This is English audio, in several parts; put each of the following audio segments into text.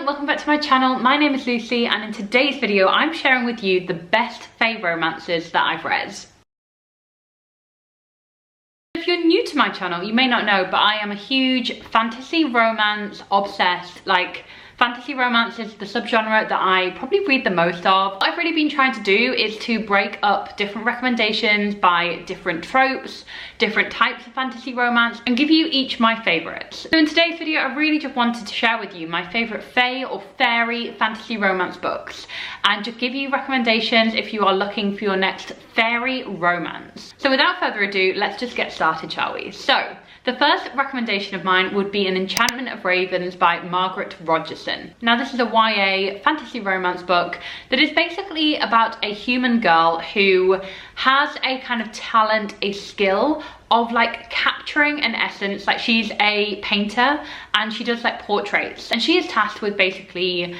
everyone, welcome back to my channel. My name is Lucy and in today's video I'm sharing with you the best FAE romances that I've read. If you're new to my channel, you may not know, but I am a huge fantasy romance obsessed. Fantasy romance is the subgenre that I probably read the most of. What I've really been trying to do is to break up different recommendations by different tropes, different types of fantasy romance, and give you each my favourites. So in today's video, I really just wanted to share with you my favourite FAE or fairy fantasy romance books, and just give you recommendations if you are looking for your next fairy romance. So without further ado, let's just get started, shall we? So, the first recommendation of mine would be an Enchantment of Ravens by Margaret Rogerson. Now this is a YA fantasy romance book that is basically about a human girl who has a kind of talent, a skill of capturing an essence. She's a painter and she does portraits, and she is tasked with basically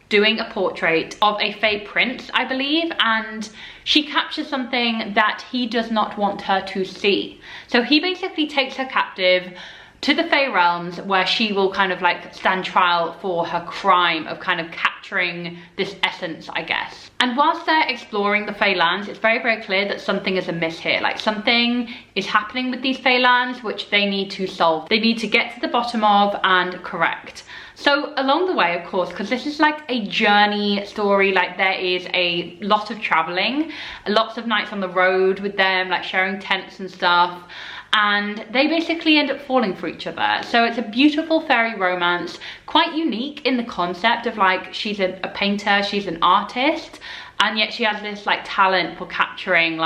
doing a portrait of a FAE prince, I believe, and she captures something that he does not want her to see. So he basically takes her captive to the FAE realms, where she will stand trial for her crime of capturing this essence, I guess. And whilst they're exploring the FAE lands, it's very, very clear that something is amiss here. Something is happening with these FAE lands which they need to solve. They need to get to the bottom of and correct. So along the way, of course, because this is a journey story, there is a lot of traveling, lots of nights on the road with them, sharing tents and stuff, and they basically end up falling for each other. So it's a beautiful fairy romance, quite unique in the concept of she's a painter, she's an artist, and yet she has this talent for capturing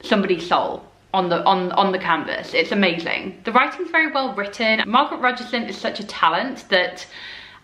somebody's soul on the canvas. It's amazing. The writing's very well written. Margaret Rogerson is such a talent that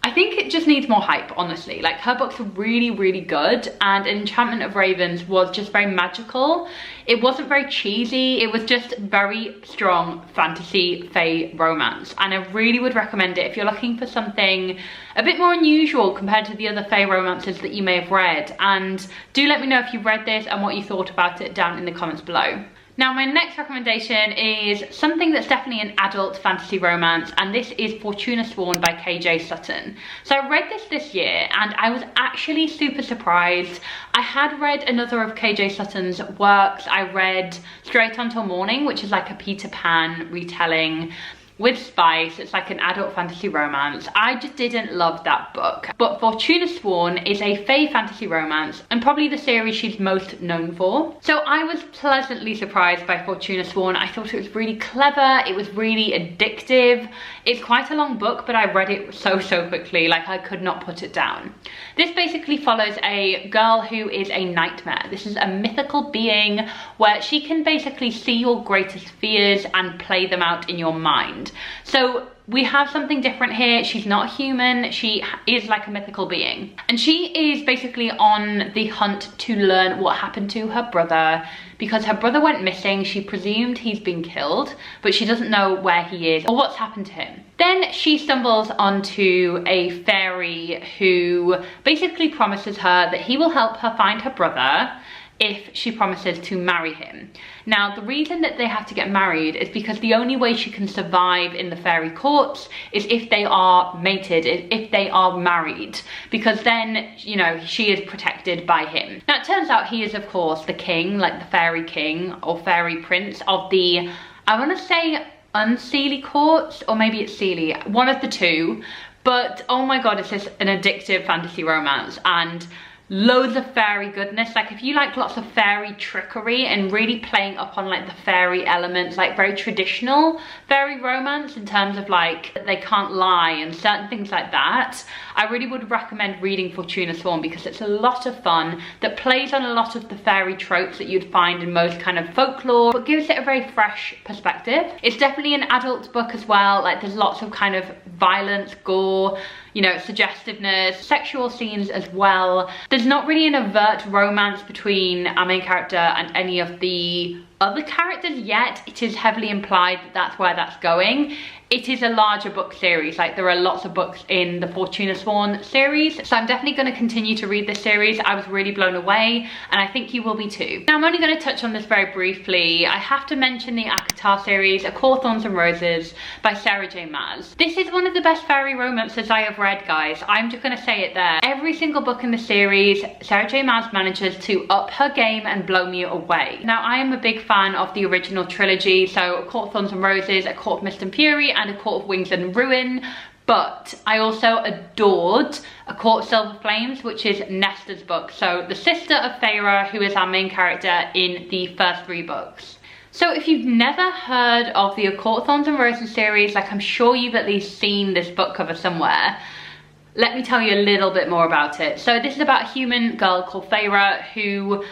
I think it just needs more hype, honestly. Her books are really, really good, and Enchantment of Ravens was just very magical. It wasn't very cheesy, it was just very strong fantasy FAE romance, and I really would recommend it if you're looking for something a bit more unusual compared to the other FAE romances that you may have read. And do let me know if you've read this and what you thought about it down in the comments below. Now my next recommendation is something that's definitely an adult fantasy romance, and this is Fortuna Swan by KJ Sutton. So I read this year and I was actually super surprised. I had read another of KJ Sutton's works. I read Straight Until Morning, which is a Peter Pan retelling with spice. It's an adult fantasy romance. I just didn't love that book. But Fortuna Swan is a FAE fantasy romance and probably the series she's most known for. So I was pleasantly surprised by Fortuna Swan. I thought it was really clever. It was really addictive. It's quite a long book, but I read it so quickly. I could not put it down. This basically follows a girl who is a nightmare. This is a mythical being where she can basically see your greatest fears and play them out in your mind. So we have something different here. She's not human, she is a mythical being, and she is basically on the hunt to learn what happened to her brother, because her brother went missing. She presumed he's been killed, but she doesn't know where he is or what's happened to him. Then she stumbles onto a fairy who basically promises her that he will help her find her brother if she promises to marry him. Now, the reason that they have to get married is because the only way she can survive in the fairy courts is if they are mated, if they are married, because then, you know, she is protected by him. Now, it turns out he is, of course, the king, the fairy king or fairy prince of the, I want to say Unseelie courts, or maybe it's Seelie, one of the two. But oh my god, it's just an addictive fantasy romance and loads of fairy goodness. If you like lots of fairy trickery and really playing up on the fairy elements, very traditional fairy romance in terms of they can't lie and certain things like that, I really would recommend reading Fortuna Swan, because it's a lot of fun that plays on a lot of the fairy tropes that you'd find in most kind of folklore, but gives it a very fresh perspective. It's definitely an adult book as well. There's lots of kind of violence, gore, you know, suggestiveness, sexual scenes as well. There's not really an overt romance between our main character and any of the other characters yet. It is heavily implied that that's where that's going. It is a larger book series, like there are lots of books in the Fortuna Swan series, so I'm definitely going to continue to read this series. I was really blown away, and I think you will be too. Now I'm only going to touch on this very briefly. I have to mention the ACOTAR series, A Court, Thorns and Roses by Sarah J Maas. This is one of the best fairy romances I have read, guys. I'm just going to say it there. Every single book in the series, Sarah J Maas manages to up her game and blow me away. Now I am a big fan of the original trilogy, so A Court, Thorns and Roses, A Court of Mist and Fury, and A Court of Wings and Ruin, but I also adored A Court of Silver Flames, which is Nesta's book, so the sister of Faerie, who is our main character in the first 3 books. So if you've never heard of the A Court of Thorns and Roses series, like I'm sure you've at least seen this book cover somewhere, let me tell you a little bit more about it. So this is about a human girl called Faerie who,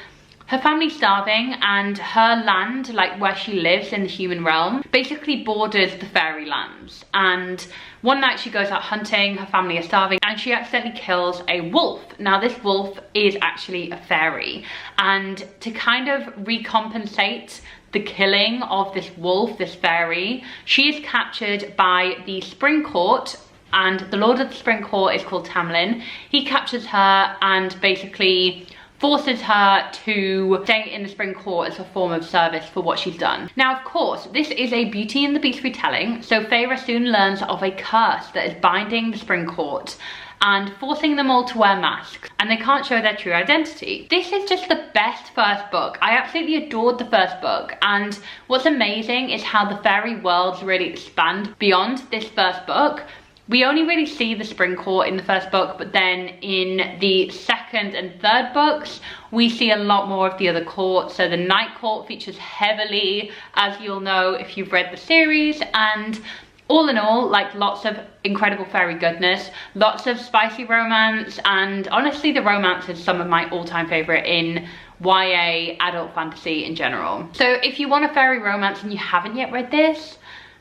her family's starving, and her land, like where she lives in the human realm, basically borders the fairy lands. And one night she goes out hunting, her family are starving, and she accidentally kills a wolf. Now this wolf is actually a fairy, and to kind of recompensate the killing of this wolf, this fairy, she is captured by the Spring Court, and the Lord of the Spring Court is called Tamlin. He captures her and basically forces her to stay in the Spring Court as a form of service for what she's done. Now, of course, this is a Beauty and the Beast retelling, so Faerie soon learns of a curse that is binding the Spring Court and forcing them all to wear masks, and they can't show their true identity. This is just the best first book. I absolutely adored the first book, and what's amazing is how the fairy worlds really expand beyond this first book. We only really see the Spring Court in the first book, but then in the second and third books, we see a lot more of the other courts. So the Night Court features heavily, as you'll know if you've read the series, and all in all, like lots of incredible fairy goodness, lots of spicy romance, and honestly the romance is some of my all-time favorite in YA adult fantasy in general. So if you want a fairy romance and you haven't yet read this,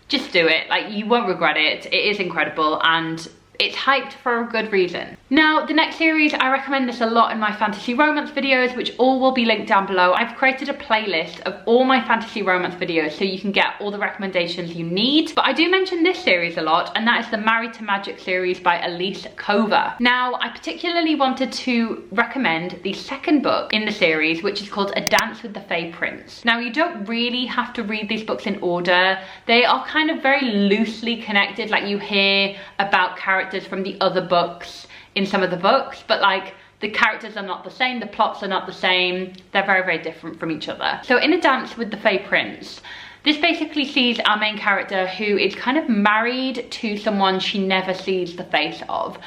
just do it. Like, you won't regret it. It is incredible, and it's hyped for a good reason. Now, the next series, I recommend this a lot in my fantasy romance videos, which all will be linked down below. I've created a playlist of all my fantasy romance videos so you can get all the recommendations you need. But I do mention this series a lot, and that is the Married to Magic series by Elise Cover. Now, I particularly wanted to recommend the second book in the series, which is called A Dance with the Fae Prince. Now, you don't really have to read these books in order. They are kind of very loosely connected, like you hear about characters from the other books in some of the books, but like the characters are not the same, the plots are not the same, they're very, very different from each other. So in A Dance with the Fae Prince, this basically sees our main character who is kind of married to someone she never sees the face of.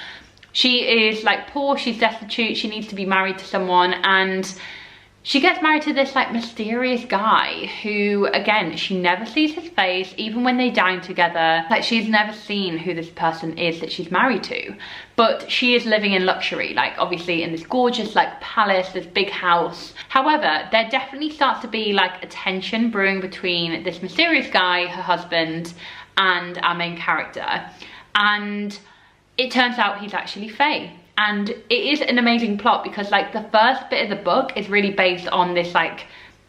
She is like poor, she's destitute, she needs to be married to someone, and she gets married to this like mysterious guy who, again, she never sees his face, even when they dine together. Like, she's never seen who this person is that she's married to, but she is living in luxury, like obviously in this gorgeous like palace, this big house. However, there definitely starts to be like a tension brewing between this mysterious guy, her husband, and our main character. And it turns out he's actually Fae. And it is an amazing plot because like the first bit of the book is really based on this like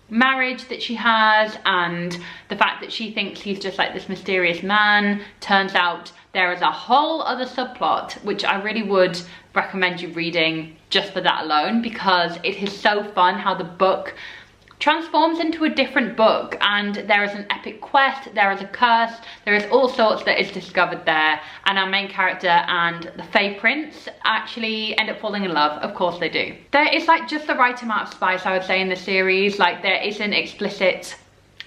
marriage that she has, and the fact that she thinks he's just like this mysterious man. Turns out there is a whole other subplot, which I really would recommend you reading just for that alone, because it is so fun how the book transforms into a different book, and there is an epic quest, there is a curse, there is all sorts that is discovered there, and our main character and the Fae Prince actually end up falling in love. Of course they do. There is like just the right amount of spice, I would say, in the series. Like, there isn't explicit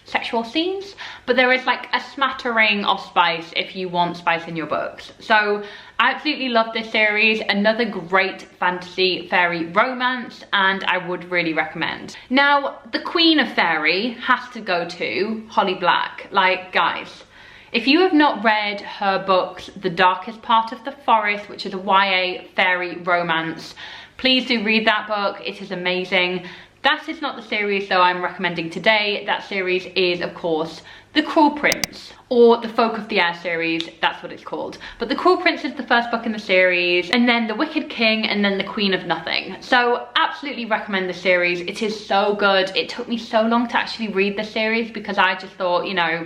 sexual scenes, but there is like a smattering of spice if you want spice in your books. So I absolutely love this series. Another great fantasy fairy romance, and I would really recommend. Now, the queen of fairy has to go to Holly Black. Like, guys, if you have not read her books, The Darkest Part of the Forest, which is a YA fairy romance, please do read that book. It is amazing. That is not the series though I'm recommending today. That series is, of course, The Cruel Prince, or the Folk of the Air series, that's what it's called. But The Cruel Prince is the first book in the series, and then The Wicked King, and then The Queen of Nothing. So absolutely recommend the series. It is so good. It took me so long to actually read the series because I just thought, you know,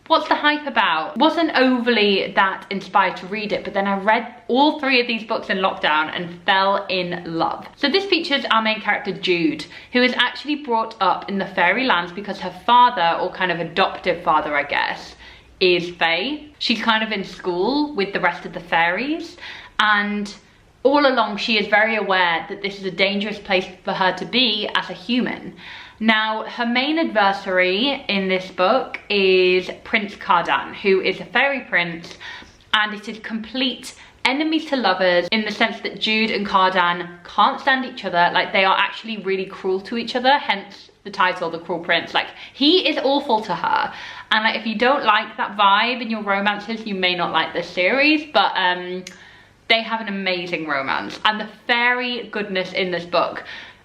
what's the hype about? Wasn't overly that inspired to read it, but then I read all 3 of these books in lockdown and fell in love. So this features our main character Jude, who is actually brought up in the fairy lands because her father, or kind of adoptive father I guess, is fae. She's kind of in school with the rest of the fairies, and all along she is very aware that this is a dangerous place for her to be as a human. Now, her main adversary in this book is Prince Cardan, who is a fairy prince, and it is complete enemies to lovers in the sense that Jude and Cardan can't stand each other. Like, they are actually really cruel to each other, hence the title, The Cruel Prince. Like, he is awful to her, and like, if you don't like that vibe in your romances, you may not like this series, but they have an amazing romance. And the fairy goodness in this book,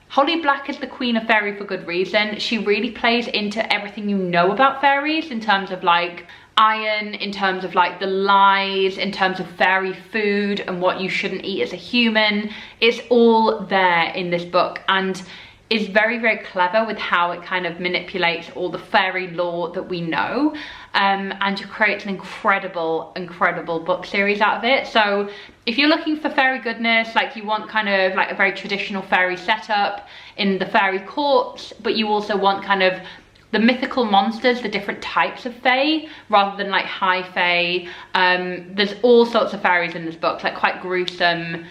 Holly Black is the queen of fairy for good reason. She really plays into everything you know about fairies in terms of like iron, in terms of like the lies, in terms of fairy food and what you shouldn't eat as a human. It's all there in this book, and is very, very clever with how it kind of manipulates all the fairy lore that we know, and creates an incredible book series out of it. So if you're looking for fairy goodness, like you want kind of like a very traditional fairy setup in the fairy courts, but you also want kind of the mythical monsters, the different types of fae, rather than like high fae. There's all sorts of fairies in this book, like quite gruesome,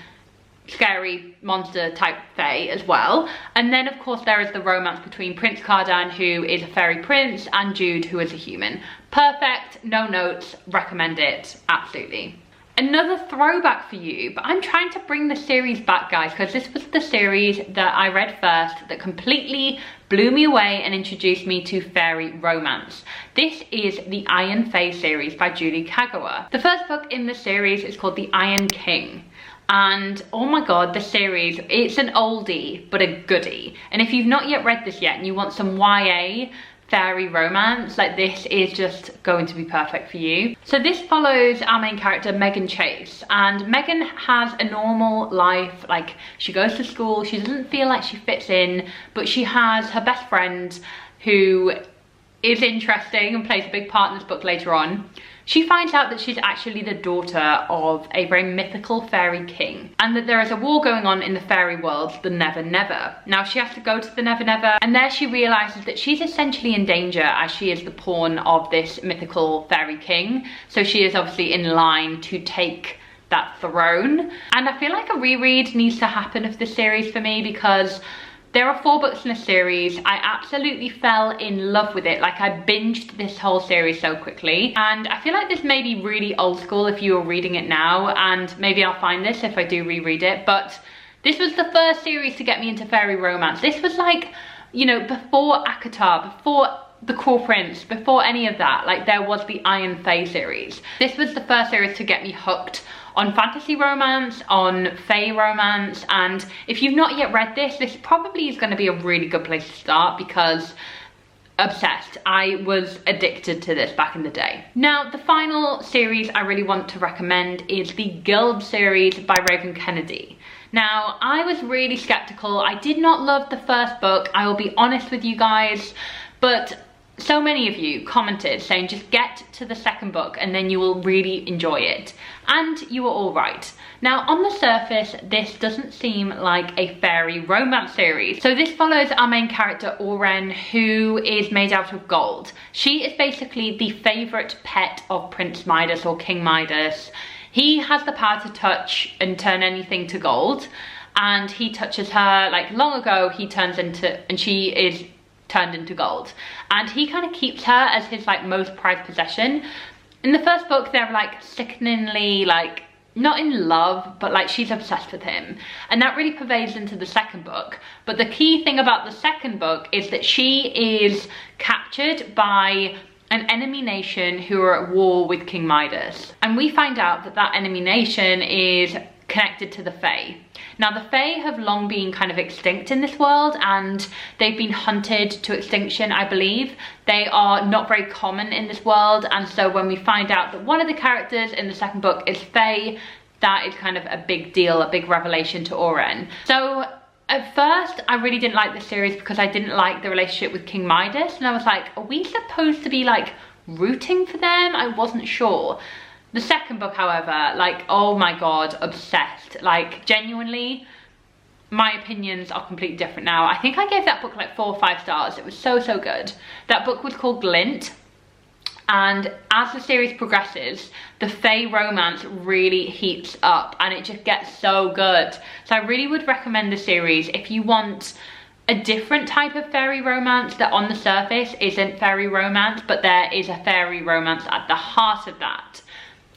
scary monster type fae as well. And then of course there is the romance between Prince Cardan, who is a fairy prince, and Jude, who is a human. Perfect, no notes, recommend it, absolutely. Another throwback for you, but I'm trying to bring the series back, guys, because this was the series that I read first that completely blew me away and introduced me to fairy romance. This is the Iron Fae series by Julie Kagawa. The first book in the series is called The Iron King. And oh my god, the series, it's an oldie but a goodie. And if you've not yet read this yet and you want some YA fairy romance, like this is just going to be perfect for you. So this follows our main character Megan Chase, and Megan has a normal life. Like, she goes to school, she doesn't feel like she fits in, but she has her best friend who is interesting and plays a big part in this book later on. She finds out that she's actually the daughter of a very mythical fairy king, and that there is a war going on in the fairy world, the Never Never. Now she has to go to the Never Never, and there she realizes that she's essentially in danger, as she is the pawn of this mythical fairy king. So she is obviously in line to take that throne. And I feel like a reread needs to happen of this series for me, because there are 4 books in a series. I absolutely fell in love with it. Like, I binged this whole series so quickly. And I feel like this may be really old school if you are reading it now, and maybe I'll find this if I do reread it. But this was the first series to get me into fairy romance. This was like, you know, before ACOTAR, before The Cruel Prince, before any of that. Like, there was the Iron Fae series. This was the first series to get me hooked on fantasy romance, on fae romance. And if you've not yet read this, this probably is going to be a really good place to start, because obsessed. I was addicted to this back in the day. Now, the final series I really want to recommend is the Guild series by Raven Kennedy. Now, I was really skeptical. I did not love the first book, I will be honest with you guys, but so many of you commented saying just get to the second book and then you will really enjoy it. And you were all right. Now, on the surface, this doesn't seem like a fairy romance series. So this follows our main character, Oren, who is made out of gold. She is basically the favourite pet of Prince Midas, or King Midas. He has the power to touch and turn anything to gold. And he touches her, like long ago, he turns into, and she is turned into gold, and he kind of keeps her as his like most prized possession. In the first book, they're like sickeningly, like not in love, but like she's obsessed with him, and that really pervades into the second book. But the key thing about the second book is that she is captured by an enemy nation who are at war with King Midas, and we find out that that enemy nation is connected to the Fae. Now the Fae have long been kind of extinct in this world, and they've been hunted to extinction, I believe. They are not very common in this world, and so when we find out that one of the characters in the second book is Fae, that is kind of a big deal, a big revelation to Oren. So at first, I really didn't like this series because I didn't like the relationship with King Midas, and I was like, are we supposed to be like rooting for them? I wasn't sure. The second book, however, like, oh my god, obsessed. Like, genuinely, my opinions are completely different now. I think I gave that book like 4 or 5 stars. It was so, so good. That book was called Glint. And as the series progresses, the Fae romance really heats up and it just gets so good. So I really would recommend the series if you want a different type of fairy romance that on the surface isn't fairy romance, but there is a fairy romance at the heart of that.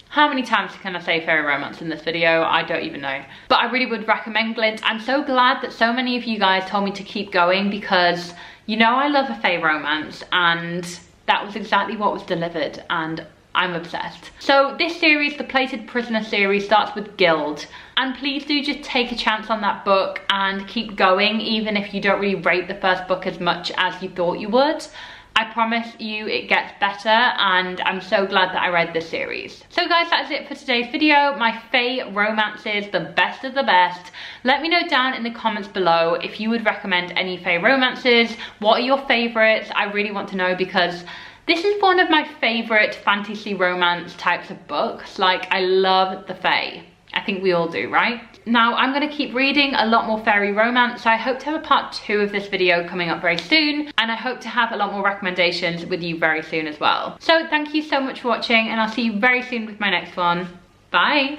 How many times can I say fairy romance in this video? I don't even know. But I really would recommend Glint. I'm so glad that so many of you guys told me to keep going because, you know, I love a Fae romance and that was exactly what was delivered and I'm obsessed. So this series, the Plated Prisoner series, starts with Guild. And please do just take a chance on that book and keep going, even if you don't really rate the first book as much as you thought you would. I promise you it gets better, and I'm so glad that I read this series. So guys, that's it for today's video. My Fae romances, the best of the best. Let me know down in the comments below if you would recommend any Fae romances. What are your favorites? I really want to know because this is one of my favorite fantasy romance types of books. Like, I love the Fae. I think we all do, right? Now, I'm gonna keep reading a lot more fairy romance, so I hope to have a part 2 of this video coming up very soon, and I hope to have a lot more recommendations with you very soon as well. So thank you so much for watching, and I'll see you very soon with my next one. Bye!